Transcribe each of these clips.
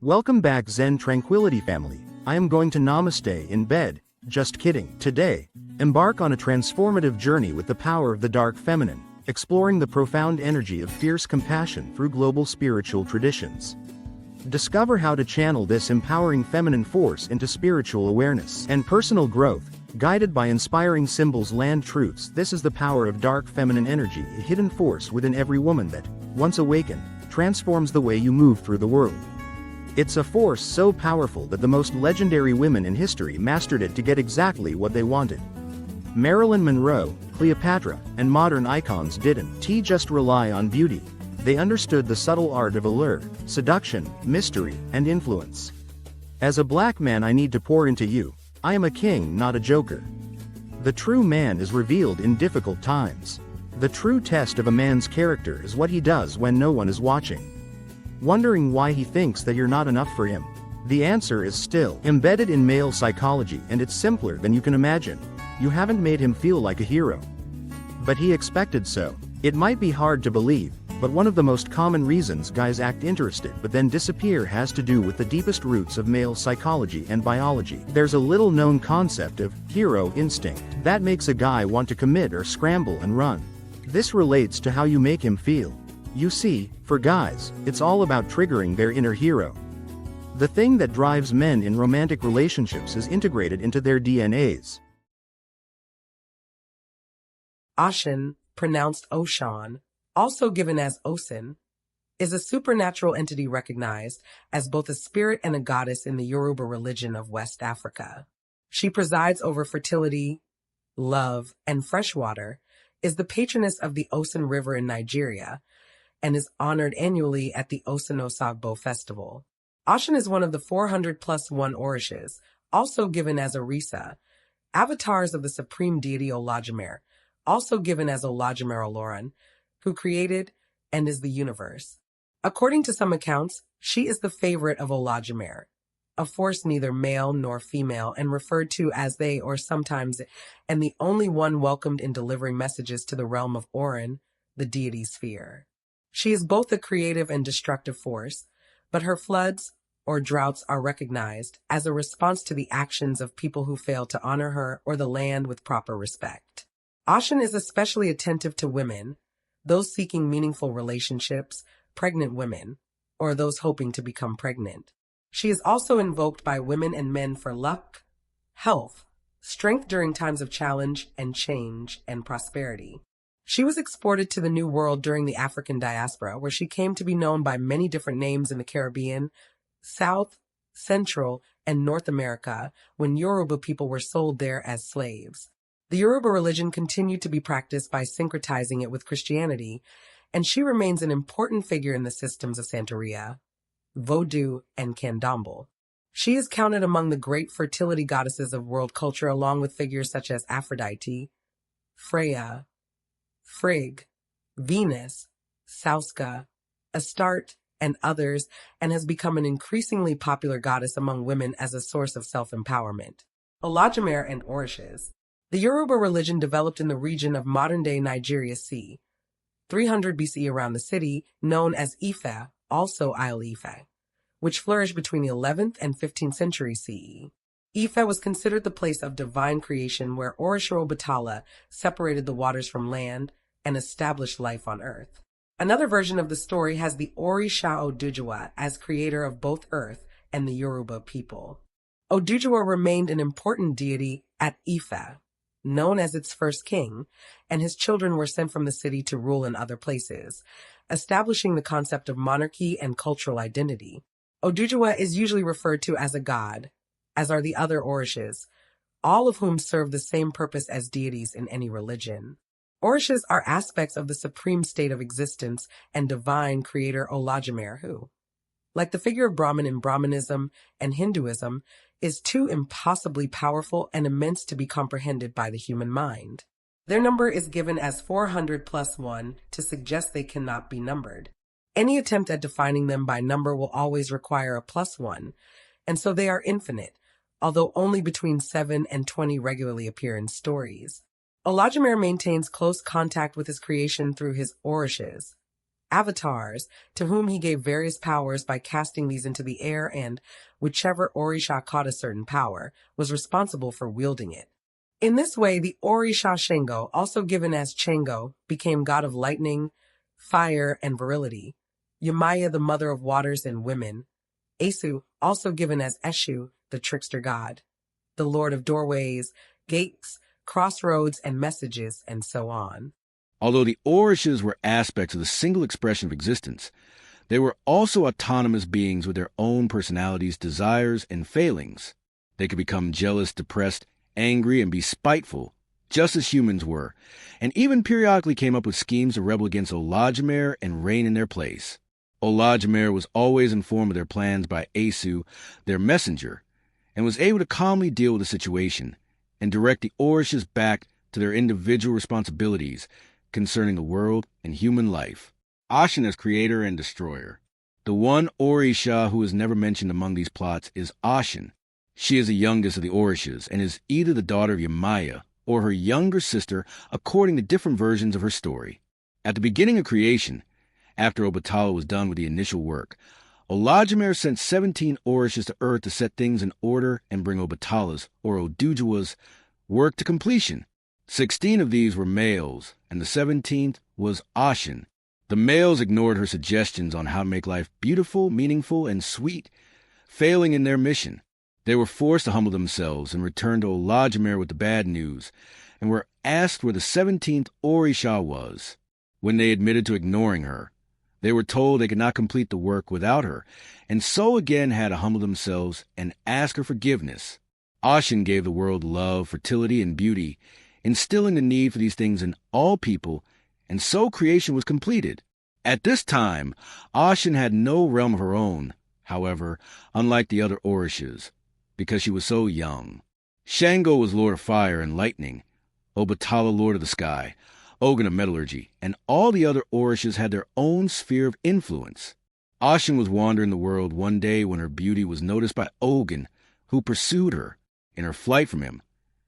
Welcome back Zen Tranquility family. I am going to namaste in bed. Just kidding. Today, embark on a transformative journey with the power of the dark feminine, exploring the profound energy of fierce compassion through global spiritual traditions. Discover how to channel this empowering feminine force into spiritual awareness and personal growth, guided by inspiring symbols land truths. This is the power of dark feminine energy, a hidden force within every woman that, once awakened, transforms the way you move through the world. It's a force so powerful that the most legendary women in history mastered it to get exactly what they wanted. Marilyn Monroe, Cleopatra, and modern icons didn't just rely on beauty. They understood the subtle art of allure, seduction, mystery, and influence. As a black man, I need to pour into you. I am a king, not a joker. The true man is revealed in difficult times. The true test of a man's character is what he does when no one is watching. Wondering why he thinks that you're not enough for him? The answer is still embedded in male psychology, and it's simpler than you can imagine. You haven't made him feel like a hero. But he expected so. It might be hard to believe, but one of the most common reasons guys act interested but then disappear has to do with the deepest roots of male psychology and biology. There's a little known concept of hero instinct that makes a guy want to commit or scramble and run. This relates to how you make him feel. You see, for guys, it's all about triggering their inner hero. The thing that drives men in romantic relationships is integrated into their DNAs. Oshun, pronounced Oshun, also given as Osun, is a supernatural entity recognized as both a spirit and a goddess in the Yoruba religion of West Africa. She presides over fertility, love, and fresh water, is the patroness of the Osun River in Nigeria, and is honored annually at the Osun Osogbo Festival. Oshun is one of the 400+1 Orishas, also given as Orisha, avatars of the supreme deity Olodumare, also given as Olodumare Oloran, who created and is the universe. According to some accounts, she is the favorite of Olodumare, a force neither male nor female and referred to as they or sometimes, and the only one welcomed in delivering messages to the realm of Orin, the deity sphere. She is both a creative and destructive force, but her floods or droughts are recognized as a response to the actions of people who fail to honor her or the land with proper respect. Oshun is especially attentive to women, those seeking meaningful relationships, pregnant women, or those hoping to become pregnant. She is also invoked by women and men for luck, health, strength during times of challenge and change, and prosperity. She was exported to the New World during the African diaspora, where she came to be known by many different names in the Caribbean, South, Central, and North America, when Yoruba people were sold there as slaves. The Yoruba religion continued to be practiced by syncretizing it with Christianity, and she remains an important figure in the systems of Santeria, Vodou, and Candomblé. She is counted among the great fertility goddesses of world culture, along with figures such as Aphrodite, Freya, Frigg, Venus, Sauska, Astarte, and others, and has become an increasingly popular goddess among women as a source of self-empowerment. Olodumare and Orishas. The Yoruba religion developed in the region of modern-day Nigeria c. 300 BC around the city, known as Ife, also Isle Ife, which flourished between the 11th and 15th century CE. Ife was considered the place of divine creation where Orisha Obatala separated the waters from land and established life on earth. Another version of the story has the Orisha Odujuwa as creator of both earth and the Yoruba people. Odujuwa remained an important deity at Ife, known as its first king, and his children were sent from the city to rule in other places, establishing the concept of monarchy and cultural identity. Odujuwa is usually referred to as a god, as are the other Orishas, all of whom serve the same purpose as deities in any religion. Orishas are aspects of the supreme state of existence and divine creator Olodumare, who, like the figure of Brahman in Brahmanism and Hinduism, is too impossibly powerful and immense to be comprehended by the human mind. Their number is given as 400+1 to suggest they cannot be numbered. Any attempt at defining them by number will always require a +1, and so they are infinite, although only between 7 and 20 regularly appear in stories. Olodumare maintains close contact with his creation through his Orishas, avatars, to whom he gave various powers by casting these into the air, and whichever Orisha caught a certain power was responsible for wielding it. In this way, the Orisha Shango, also given as Chango, became god of lightning, fire, and virility. Yemaya, the mother of waters and women. Esu, also given as Eshu, the trickster god, the lord of doorways, gates, crossroads, and messages, and so on. Although the Orishas were aspects of the single expression of existence, they were also autonomous beings with their own personalities, desires, and failings. They could become jealous, depressed, angry, and be spiteful, just as humans were, and even periodically came up with schemes to rebel against Olajumer and reign in their place. Olajumer was always informed of their plans by Esu, their messenger, and was able to calmly deal with the situation and direct the Orishas back to their individual responsibilities concerning the world and human life. Oshun as creator and destroyer. The one Orisha who is never mentioned among these plots is Oshun. She is the youngest of the Orishas and is either the daughter of Yemaya or her younger sister according to different versions of her story. At the beginning of creation, after Obatala was done with the initial work, Olajumer sent 17 Orishas to Earth to set things in order and bring Obatala's, or Odujuwa's, work to completion. 16 of these were males, and the 17th was Oshun. The males ignored her suggestions on how to make life beautiful, meaningful, and sweet, failing in their mission. They were forced to humble themselves and return to Olajumer with the bad news, and were asked where the 17th Orisha was. When they admitted to ignoring her, they were told they could not complete the work without her, and so again had to humble themselves and ask her forgiveness. Oshun gave the world love, fertility, and beauty, instilling the need for these things in all people, and so creation was completed. At this time, Oshun had no realm of her own, however, unlike the other Orishas, because she was so young. Shango was lord of fire and lightning, Obatala lord of the sky, Ogun of metallurgy, and all the other Orishas had their own sphere of influence. Oshun was wandering the world one day when her beauty was noticed by Ogun, who pursued her. In her flight from him,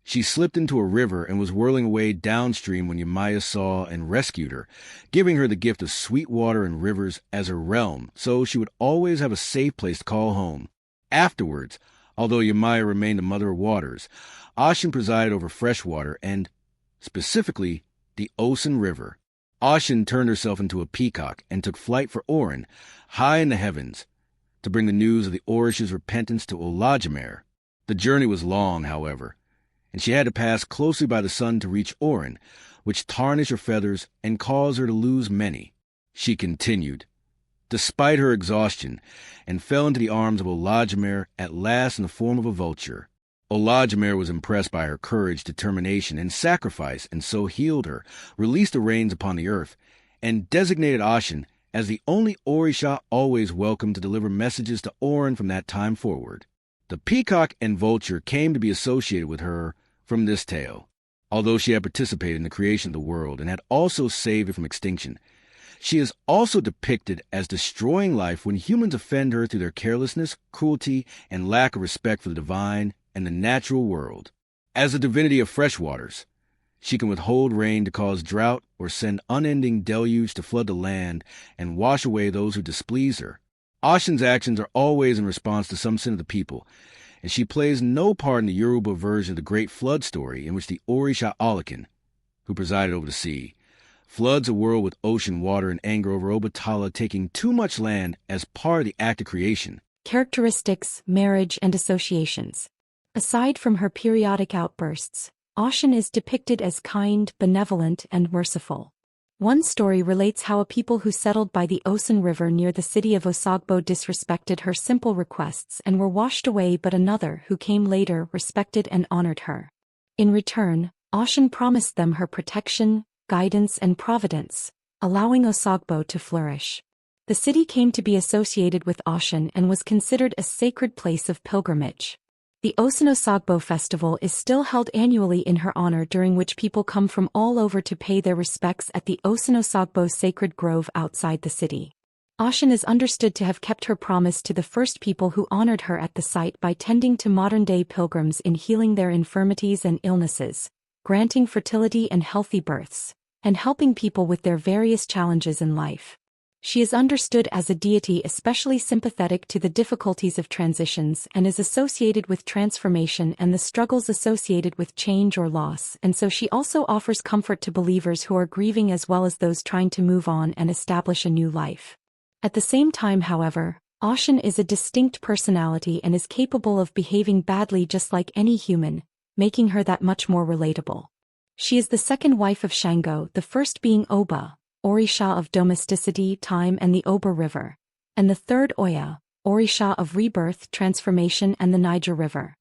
she slipped into a river and was whirling away downstream when Yemaya saw and rescued her, giving her the gift of sweet water and rivers as her realm, so she would always have a safe place to call home. Afterwards, although Yemaya remained the mother of waters, Oshun presided over fresh water and, specifically, the Osun River. Oshun turned herself into a peacock and took flight for Orin, high in the heavens, to bring the news of the Orish's repentance to Olajumer. The journey was long, however, and she had to pass closely by the sun to reach Orin, which tarnished her feathers and caused her to lose many. She continued, despite her exhaustion, and fell into the arms of Olajumer at last in the form of a vulture. Olajumer was impressed by her courage, determination, and sacrifice, and so healed her, released the rains upon the earth, and designated Oshun as the only Orisha always welcome to deliver messages to Orin from that time forward. The peacock and vulture came to be associated with her from this tale. Although she had participated in the creation of the world and had also saved it from extinction, she is also depicted as destroying life when humans offend her through their carelessness, cruelty, and lack of respect for the divine and the natural world. As the divinity of fresh waters, she can withhold rain to cause drought or send unending deluge to flood the land and wash away those who displease her. Oshun's actions are always in response to some sin of the people, and she plays no part in the Yoruba version of the Great Flood story in which the Orisha Olakan, who presided over the sea, floods a world with ocean water in anger over Obatala taking too much land as part of the act of creation. Characteristics, marriage, and associations. Aside from her periodic outbursts, Oshun is depicted as kind, benevolent, and merciful. One story relates how a people who settled by the Osun River near the city of Osogbo disrespected her simple requests and were washed away, but another, who came later, respected and honored her. In return, Oshun promised them her protection, guidance, and providence, allowing Osogbo to flourish. The city came to be associated with Oshun and was considered a sacred place of pilgrimage. The Osun Osogbo festival is still held annually in her honor, during which people come from all over to pay their respects at the Osun Osogbo sacred grove outside the city. Oshun is understood to have kept her promise to the first people who honored her at the site by tending to modern-day pilgrims in healing their infirmities and illnesses, granting fertility and healthy births, and helping people with their various challenges in life. She is understood as a deity especially sympathetic to the difficulties of transitions and is associated with transformation and the struggles associated with change or loss, and so she also offers comfort to believers who are grieving as well as those trying to move on and establish a new life. At the same time, however, Oshun is a distinct personality and is capable of behaving badly just like any human, making her that much more relatable. She is the second wife of Shango, the first being Oba, Orisha of domesticity, time and the Oba River, and the third Oya, Orisha of rebirth, transformation and the Niger River.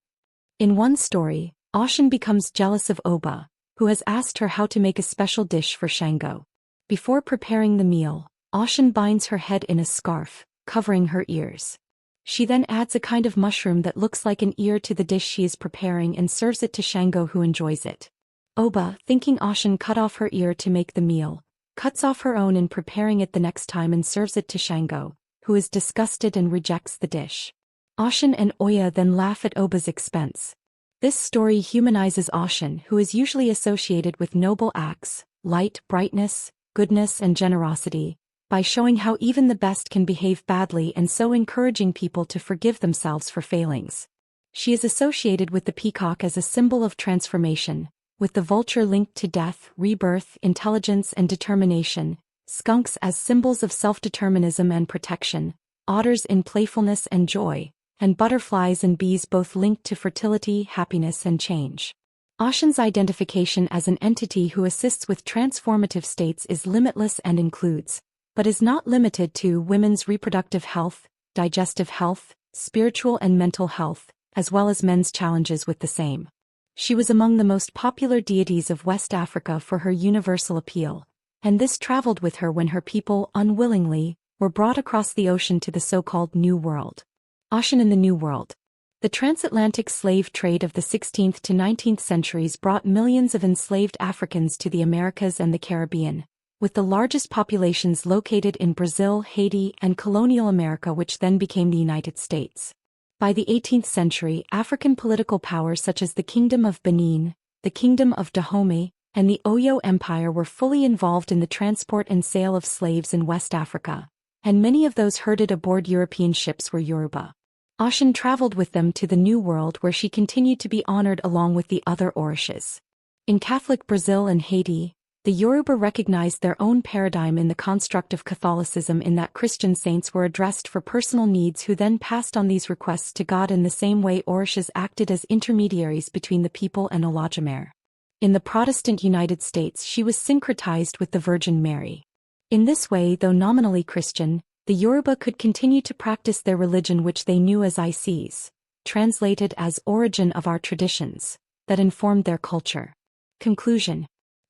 In one story, Oshun becomes jealous of Oba, who has asked her how to make a special dish for Shango. Before preparing the meal, Oshun binds her head in a scarf, covering her ears. She then adds a kind of mushroom that looks like an ear to the dish she is preparing and serves it to Shango, who enjoys it. Oba, thinking Oshun cut off her ear to make the meal, cuts off her own in preparing it the next time and serves it to Shango, who is disgusted and rejects the dish. Oshun and Oya then laugh at Oba's expense. This story humanizes Oshun, who is usually associated with noble acts, light, brightness, goodness and generosity, by showing how even the best can behave badly and so encouraging people to forgive themselves for failings. She is associated with the peacock as a symbol of transformation, with the vulture linked to death, rebirth, intelligence and determination, skunks as symbols of self-determinism and protection, otters in playfulness and joy, and butterflies and bees both linked to fertility, happiness and change. Oshun's identification as an entity who assists with transformative states is limitless and includes, but is not limited to, women's reproductive health, digestive health, spiritual and mental health, as well as men's challenges with the same. She was among the most popular deities of West Africa for her universal appeal, and this traveled with her when her people, unwillingly, were brought across the ocean to the so-called New World. Oshun in the New World. The transatlantic slave trade of the 16th to 19th centuries brought millions of enslaved Africans to the Americas and the Caribbean, with the largest populations located in Brazil, Haiti, and colonial America, which then became the United States. By the 18th century, African political powers such as the Kingdom of Benin, the Kingdom of Dahomey, and the Oyo Empire were fully involved in the transport and sale of slaves in West Africa, and many of those herded aboard European ships were Yoruba. Oshun traveled with them to the New World, where she continued to be honored along with the other Orishas. In Catholic Brazil and Haiti, the Yoruba recognized their own paradigm in the construct of Catholicism, in that Christian saints were addressed for personal needs who then passed on these requests to God, in the same way Orishas acted as intermediaries between the people and Olodumare. In the Protestant United States, she was syncretized with the Virgin Mary. In this way, though nominally Christian, the Yoruba could continue to practice their religion, which they knew as Isis, translated as origin of our traditions, that informed their culture. Conclusion.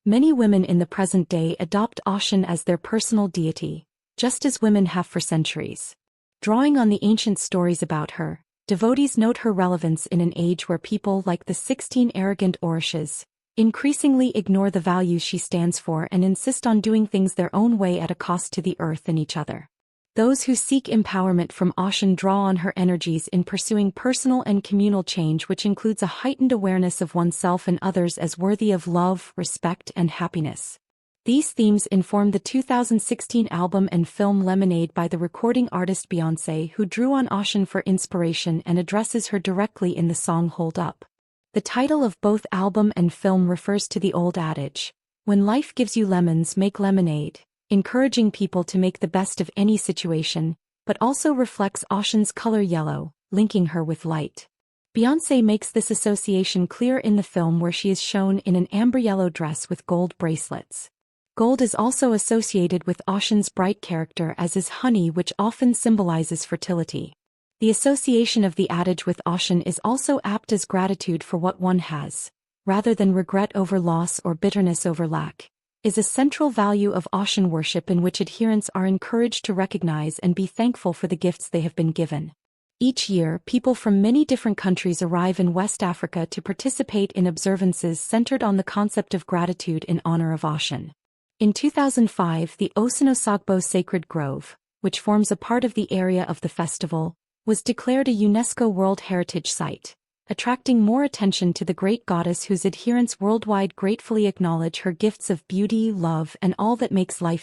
Many women in the present day adopt Oshun as their personal deity, just as women have for centuries. Drawing on the ancient stories about her, devotees note her relevance in an age where people like the 16 arrogant Orishas increasingly ignore the values she stands for and insist on doing things their own way at a cost to the earth and each other. Those who seek empowerment from Oshun draw on her energies in pursuing personal and communal change, which includes a heightened awareness of oneself and others as worthy of love, respect, and happiness. These themes informed the 2016 album and film Lemonade by the recording artist Beyoncé, who drew on Oshun for inspiration and addresses her directly in the song Hold Up. The title of both album and film refers to the old adage, "When life gives you lemons, make lemonade," encouraging people to make the best of any situation, but also reflects Oshun's color yellow, linking her with light. Beyoncé makes this association clear in the film, where she is shown in an amber yellow dress with gold bracelets. Gold is also associated with Oshun's bright character, as is honey, which often symbolizes fertility. The association of the adage with Oshun is also apt as gratitude for what one has, rather than regret over loss or bitterness over lack, is a central value of Oshun worship, in which adherents are encouraged to recognize and be thankful for the gifts they have been given. Each year, people from many different countries arrive in West Africa to participate in observances centered on the concept of gratitude in honor of Oshun. In 2005, the Osun Osogbo Sacred Grove, which forms a part of the area of the festival, was declared a UNESCO World Heritage Site, attracting more attention to the great goddess whose adherents worldwide gratefully acknowledge her gifts of beauty, love, and all that makes life